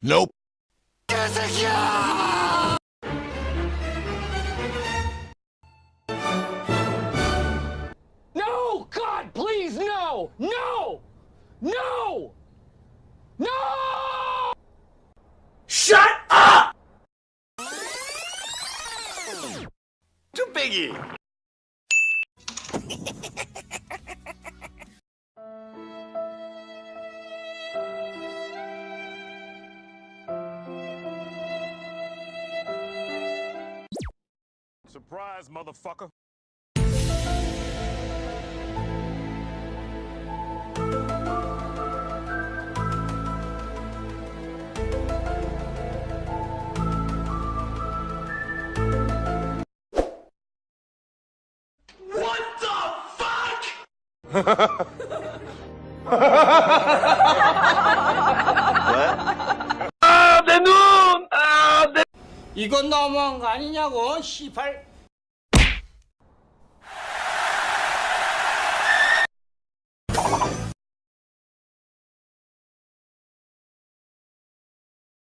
Nope. No! God, please, no! No! No! No! Shut up! 쭈빼기. Surprise, motherfucker. What the fuck? 이건 너무한 거 아니냐고, 시발.